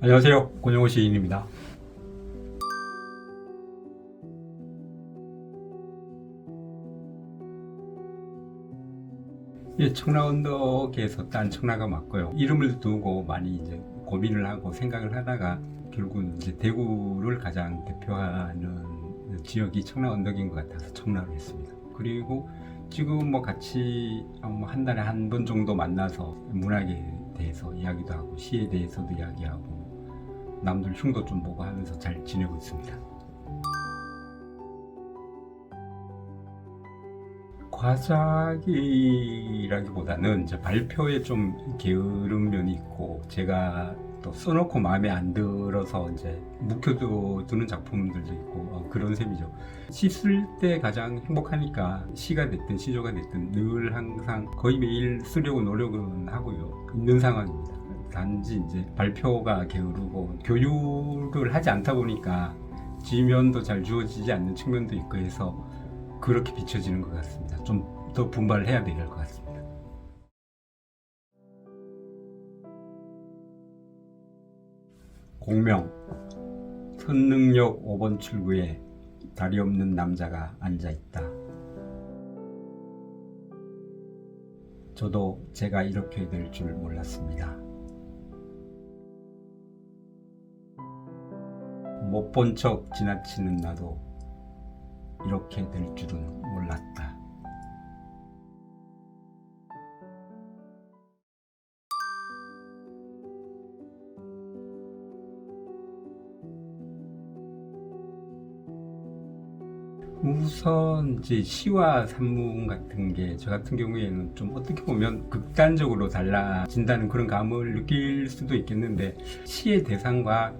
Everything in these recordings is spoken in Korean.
안녕하세요. 권영호 시인입니다. 예, 청라언덕에서 딴 청라가 맞고요. 이름을 두고 많이 이제 고민을 하고 생각을 하다가 결국은 이제 대구를 가장 대표하는 지역이 청라언덕인 것 같아서 청라로 했습니다. 그리고 지금 뭐 같이 한 달에 한 번 정도 만나서 문학에 대해서 이야기도 하고 시에 대해서도 이야기하고 남들 흉도 좀 보고 하면서 잘 지내고 있습니다. 과작이라기보다는 이제 발표에 좀 게으른 면이 있고 제가 또 써놓고 마음에 안 들어서 이제 묵혀두는 작품들도 있고 그런 셈이죠. 시 쓸 때 가장 행복하니까 시가 됐든 시조가 됐든 늘 항상 거의 매일 쓰려고 노력은 하고요. 있는 상황입니다. 단지 이제 발표가 게으르고 교육을 하지 않다 보니까 지면도 잘 주어지지 않는 측면도 있고 해서 그렇게 비춰지는 것 같습니다. 좀 더 분발을 해야 될 것 같습니다. 공명 선릉역 5번 출구에 다리 없는 남자가 앉아있다. 저도 제가 이렇게 될 줄 몰랐습니다. 못 본 척 지나치는 나도 이렇게 될 줄은 몰랐다. 우선 이제 시와 산문 같은 게 저 같은 경우에는 좀 어떻게 보면 극단적으로 달라진다는 그런 감을 느낄 수도 있겠는데 시의 대상과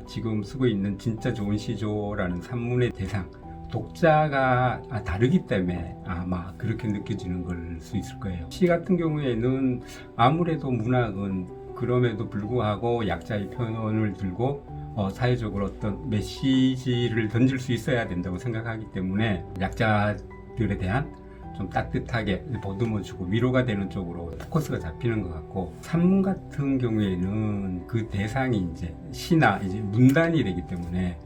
지금 쓰고 있는 진짜 좋은 시조라는 산문의 대상 독자가 다르기 때문에 아마 그렇게 느껴지는 걸 수 있을 거예요. 시 같은 경우에는 아무래도 문학은 그럼에도 불구하고 약자의 편을 들고 사회적으로 어떤 메시지를 던질 수 있어야 된다고 생각하기 때문에 약자들에 대한 좀 따뜻하게 보듬어주고 위로가 되는 쪽으로 포커스가 잡히는 것 같고 산문 같은 경우에는 그 대상이 이제 시나 이제 문단이 되기 때문에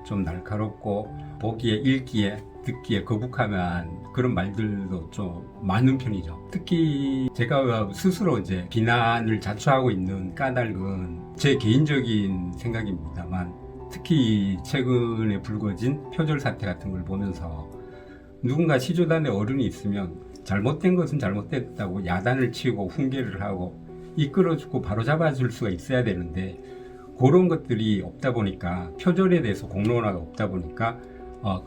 좀 날카롭고 보기에 읽기에 듣기에 거북하면 그런 말들도 좀 많은 편이죠. 특히 제가 스스로 이제 비난을 자초하고 있는 까닭은 제 개인적인 생각입니다만 특히 최근에 불거진 표절 사태 같은 걸 보면서 누군가 시조단에 어른이 있으면 잘못된 것은 잘못됐다고 야단을 치고 훈계를 하고 이끌어주고 바로잡아줄 수가 있어야 되는데 그런 것들이 없다 보니까 표절에 대해서 공론화가 없다 보니까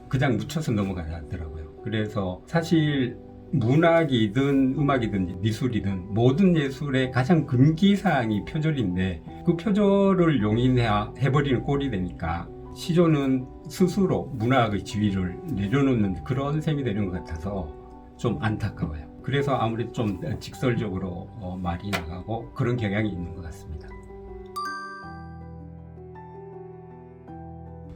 그냥 묻혀서 넘어가더라고요. 그래서 사실 문학이든 음악이든 미술이든 모든 예술의 가장 금기사항이 표절인데 그 표절을 용인해버리는 꼴이 되니까 시조는 스스로 문학의 지위를 내려놓는 그런 셈이 되는 것 같아서 좀 안타까워요. 그래서 아무래도 좀 직설적으로 말이 나가고 그런 경향이 있는 것 같습니다.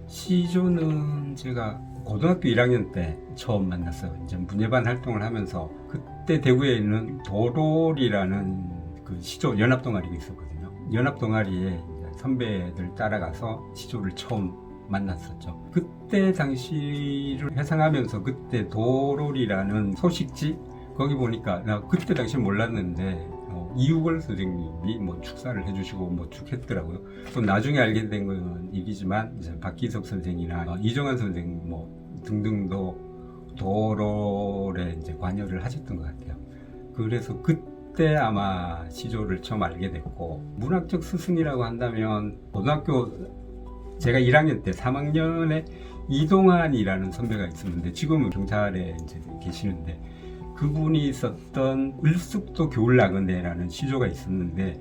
시조는 제가 고등학교 1학년 때 처음 만났어요. 이제 문예반 활동을 하면서 그때 대구에 있는 도롤이라는 그 시조 연합 동아리가 있었거든요. 연합 동아리에 선배들 따라가서 시조를 처음 만났었죠. 그때 당시를 회상하면서 그때 도롤이라는 소식지 거기 보니까 나 그때 당시 몰랐는데 이유걸 선생님이 뭐 축사를 해주시고 뭐 쭉 했더라고요. 또 나중에 알게 된 건 얘기지만 이제 박기석 선생이나 이정환 선생 뭐 등등도 도롤에 이제 관여를 하셨던 것 같아요. 그래서 그때 아마 시조를 처음 알게 됐고 문학적 스승이라고 한다면 고등학교 제가 1학년 때 3학년에 이동환이라는 선배가 있었는데 지금은 경찰에 이제 계시는데 그분이 썼던 을숙도 겨울나그네라는 시조가 있었는데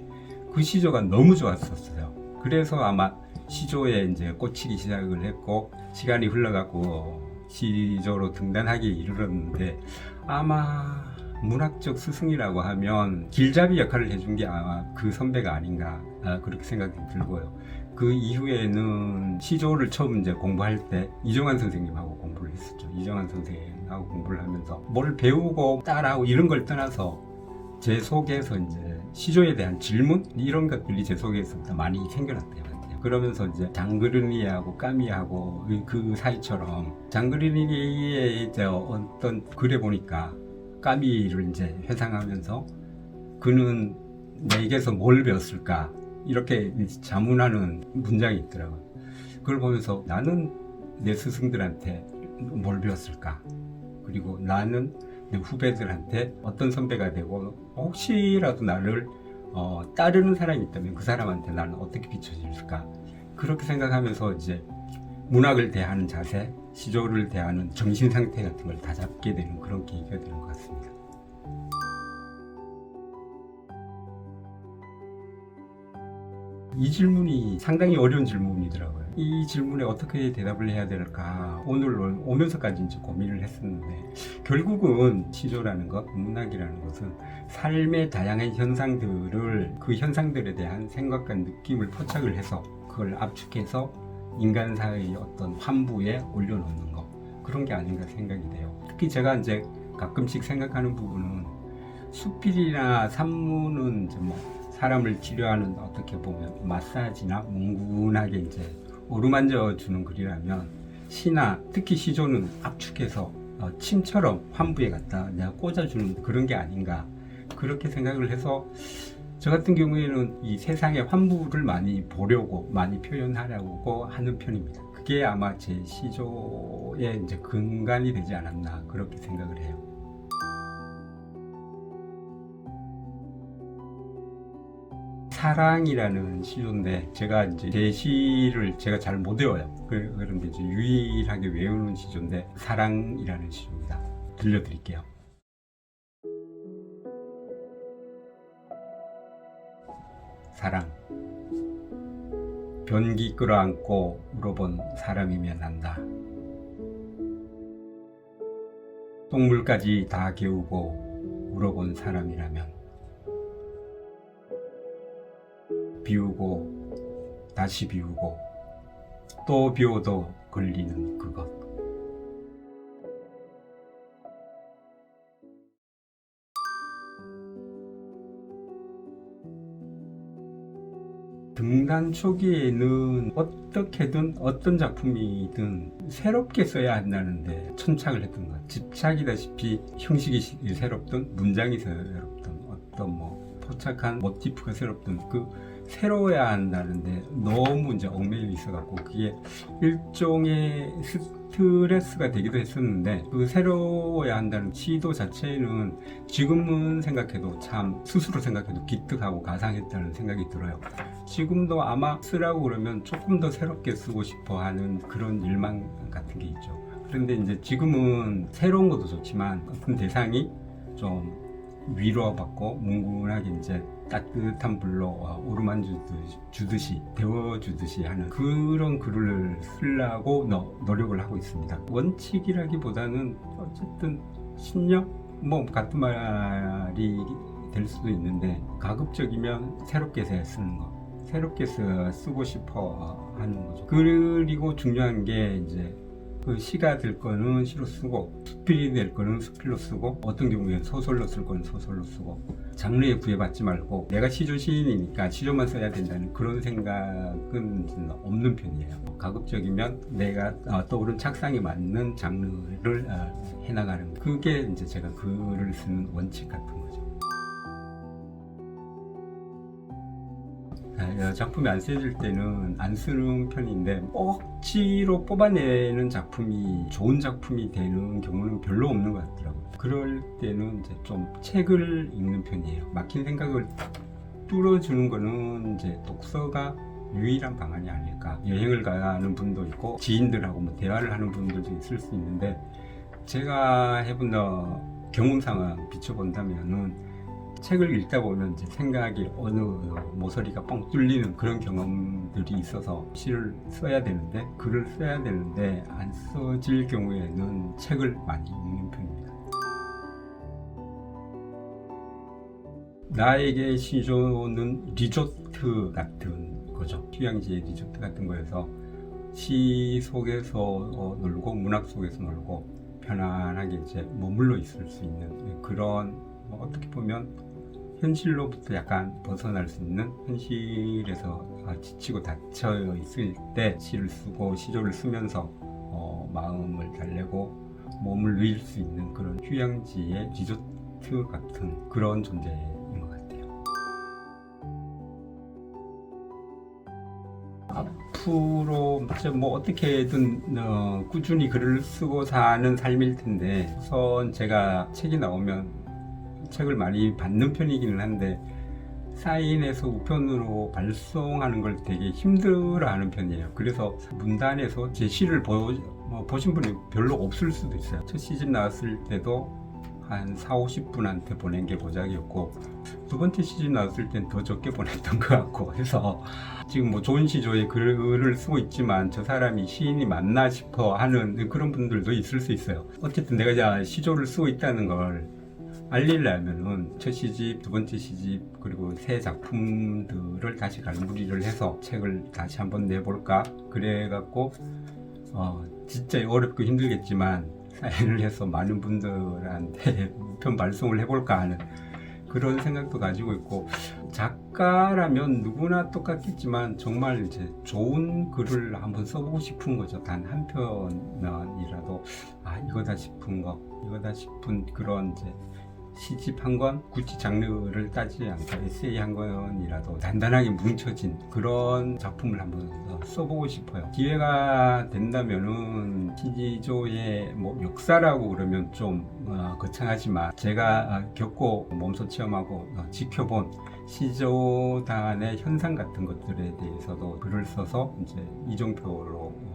그 시조가 너무 좋았었어요. 그래서 아마 시조에 이제 꽂히기 시작을 했고 시간이 흘러가고 시조로 등단하기에 이르렀는데 아마 문학적 스승이라고 하면 길잡이 역할을 해준 게 아마 그 선배가 아닌가 그렇게 생각이 들고요. 그 이후에는 시조를 처음 이제 공부할 때 이정환 선생님하고 공부를 했었죠. 이정환 선생님하고 공부를 하면서 뭘 배우고 따라하고 이런 걸 떠나서 제 속에서 이제 시조에 대한 질문 이런 것들이 제 속에서부터 많이 생겨났던 것 같아요. 그러면서 이제 장그르니하고 까미하고 그 사이처럼 장그르니의 이제 어떤 글에 보니까 까미를 이제 회상하면서 그는 내게서 뭘 배웠을까 이렇게 자문하는 문장이 있더라고요. 그걸 보면서 나는 내 스승들한테 뭘 배웠을까, 그리고 나는 내 후배들한테 어떤 선배가 되고 혹시라도 나를 따르는 사람이 있다면 그 사람한테 나는 어떻게 비춰질까, 그렇게 생각하면서 이제 문학을 대하는 자세, 시조를 대하는 정신 상태 같은 걸 다 잡게 되는 그런 계기가 되는 것 같습니다. 이 질문이 상당히 어려운 질문이더라고요. 이 질문에 어떻게 대답을 해야 될까 오늘 오면서까지 이제 고민을 했었는데, 결국은 시조라는 것, 문학이라는 것은 삶의 다양한 현상들을, 그 현상들에 대한 생각과 느낌을 포착을 해서 그걸 압축해서 인간사의 어떤 환부에 올려놓는 것, 그런 게 아닌가 생각이 돼요. 특히 제가 이제 가끔씩 생각하는 부분은 수필이나 산문은 이제 사람을 치료하는, 어떻게 보면 마사지나 뭉근하게 이제 어루만져 주는 글이라면, 시나 특히 시조는 압축해서 침처럼 환부에 갖다 내가 꽂아주는 그런 게 아닌가, 그렇게 생각을 해서 저 같은 경우에는 이 세상의 환부를 많이 보려고, 많이 표현하려고 하는 편입니다. 그게 아마 제 시조의 이제 근간이 되지 않았나, 그렇게 생각을 해요. 사랑이라는 시조인데, 제가 이제 제 시를 제가 잘 못 외워요. 그런데 이제 유일하게 외우는 시조인데, 사랑이라는 시조입니다. 들려드릴게요. 사랑. 변기 끌어안고 울어본 사람이면 안다. 똥물까지 다 개우고 울어본 사람이라면, 비우고 다시 비우고 또 비워도 걸리는 그것. 등단 초기에는 어떻게든 어떤 작품이든 새롭게 써야 한다는데 천착을 했던 것. 집착이다시피 형식이 새롭든 문장이 새롭든 어떤 포착한 모티프가 새롭든 그 새로워야 한다는데 너무 이제 얽매여 있어갖고 그게 일종의 스트레스가 되기도 했었는데, 그 새로워야 한다는 시도 자체는 지금은 생각해도 참, 스스로 생각해도 기특하고 가상했다는 생각이 들어요. 지금도 아마 쓰라고 그러면 조금 더 새롭게 쓰고 싶어 하는 그런 일망 같은 게 있죠. 그런데 이제 지금은 새로운 것도 좋지만 어떤 대상이 좀 위로받고 뭉근하게 이제 따뜻한 불로 오르만주듯이 데워주듯이 하는 그런 글을 쓰려고 노력을 하고 있습니다. 원칙이라기보다는 어쨌든 신념? 같은 말이 될 수도 있는데, 가급적이면 새롭게 쓰는 거, 새롭게 쓰고 싶어 하는 거죠. 그리고 중요한 게 이제 그 시가 될 거는 시로 쓰고, 수필이 될 거는 수필로 쓰고, 어떤 경우에는 소설로 쓸 거는 소설로 쓰고, 장르에 구애받지 말고 내가 시조 시인이니까 시조만 써야 된다는 그런 생각은 없는 편이에요. 가급적이면 내가 떠오른 착상에 맞는 장르를 해나가는, 그게 이제 제가 글을 쓰는 원칙 같은 거죠. 작품이 안 쓰여질 때는 안 쓰는 편인데, 억지로 뽑아내는 작품이 좋은 작품이 되는 경우는 별로 없는 것 같더라고요. 그럴 때는 이제 좀 책을 읽는 편이에요. 막힌 생각을 뚫어주는 거는 이제 독서가 유일한 방안이 아닐까. 여행을 가는 분도 있고 지인들하고 대화를 하는 분들도 있을 수 있는데, 제가 해본 경험상을 비춰본다면은 책을 읽다 보면 이제 생각이 어느 모서리가 뻥 뚫리는 그런 경험들이 있어서 시를 써야 되는데, 글을 써야 되는데 안 써질 경우에는 책을 많이 읽는 편입니다. 나에게 시조는 리조트 같은 거죠. 휴양지의 리조트 같은 거여서 시 속에서 놀고 문학 속에서 놀고 편안하게 이제 머물러 있을 수 있는 그런, 어떻게 보면 현실로부터 약간 벗어날 수 있는, 현실에서 지치고 닫혀 있을 때 시를 쓰고 시조를 쓰면서 마음을 달래고 몸을 누일 수 있는 그런 휴양지의 리조트 같은 그런 존재인 것 같아요. 앞으로 이제 뭐 어떻게든 꾸준히 글을 쓰고 사는 삶일 텐데, 우선 제가 책이 나오면 책을 많이 받는 편이기는 한데 사인해서 우편으로 발송하는 걸 되게 힘들어하는 편이에요. 그래서 문단에서 제 시를 보신 분이 별로 없을 수도 있어요. 첫 시집 나왔을 때도 한 40-50분한테 보낸 게 고작이었고, 두 번째 시집 나왔을 땐 더 적게 보냈던 것 같고 해서 지금 뭐 좋은 시조의 글을 쓰고 있지만 저 사람이 시인이 맞나 싶어 하는 그런 분들도 있을 수 있어요. 어쨌든 내가 시조를 쓰고 있다는 걸 알리려면은 첫 시집, 두 번째 시집, 그리고 새 작품들을 다시 갈무리를 해서 책을 다시 한번 내볼까 그래갖고 진짜 어렵고 힘들겠지만 사인을 해서 많은 분들한테 우편 발송을 해볼까 하는 그런 생각도 가지고 있고, 작가라면 누구나 똑같겠지만 정말 이제 좋은 글을 한번 써보고 싶은 거죠. 단 한 편이라도 이거다 싶은 그런 이제 시집 한 권, 굳이 장르를 따지지 않고 에세이 한 권이라도 단단하게 뭉쳐진 그런 작품을 한번 써보고 싶어요. 기회가 된다면은 시조의 뭐 역사라고 그러면 좀 거창하지만 제가 겪고 몸소 체험하고 지켜본 시조단의 현상 같은 것들에 대해서도 글을 써서 이제 이종표로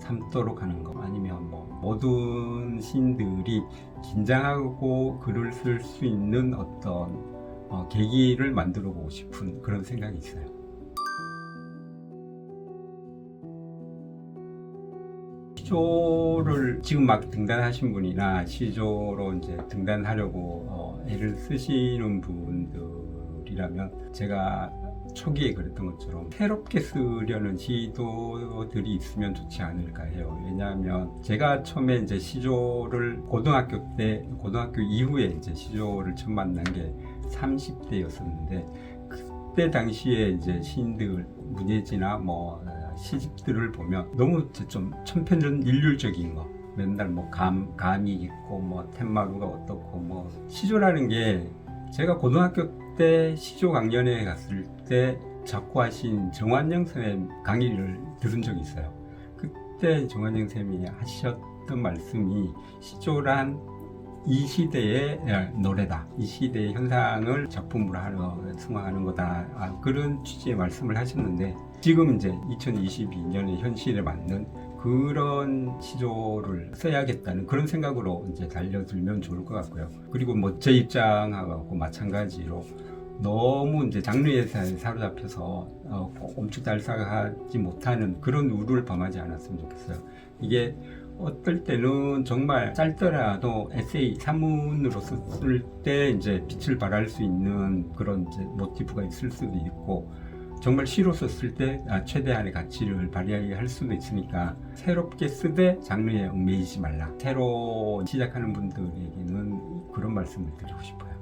삼도록 하는 거, 아니면 뭐 모든 시인들이 긴장하고 글을 쓸 수 있는 어떤 계기를 만들어 보고 싶은 그런 생각이 있어요. 시조를 지금 막 등단하신 분이나 시조로 이제 등단하려고 애를 쓰시는 분들이라면 제가 초기에 그랬던 것처럼 새롭게 쓰려는 시도들이 있으면 좋지 않을까 해요. 왜냐하면 제가 처음에 이제 시조를 고등학교 이후에 이제 시조를 처음 만난 게 30대였었는데, 그때 당시에 이제 시인들 문예지나 뭐 시집들을 보면 너무 좀 천편일률적인 거, 맨날 뭐 감이 있고 뭐 텐마루가 어떻고, 뭐 시조라는 게 제가 고등학교 때 시조 강연에 갔을 때 작고하신 정환영 선생님 강의를 들은 적이 있어요. 그때 정환영 선생님이 하셨던 말씀이 시조란 이 시대의 노래다, 이 시대의 현상을 작품으로 승화하는 거다, 그런 취지의 말씀을 하셨는데, 지금 이제 2022년의 현실에 맞는 그런 시조를 써야겠다는 그런 생각으로 이제 달려들면 좋을 것 같고요. 그리고 뭐 제 입장하고 마찬가지로 너무 이제 장르에 사로잡혀서 옴축달싹하지 못하는 그런 우를 범하지 않았으면 좋겠어요. 이게 어떨 때는 정말 짧더라도 에세이 산문으로 쓸 때 이제 빛을 발할 수 있는 그런 이제 모티프가 있을 수도 있고, 정말 시로 썼을 때 최대한의 가치를 발휘할 수도 있으니까 새롭게 쓰되 장르에 얽매이지 말라. 새로 시작하는 분들에게는 그런 말씀을 드리고 싶어요.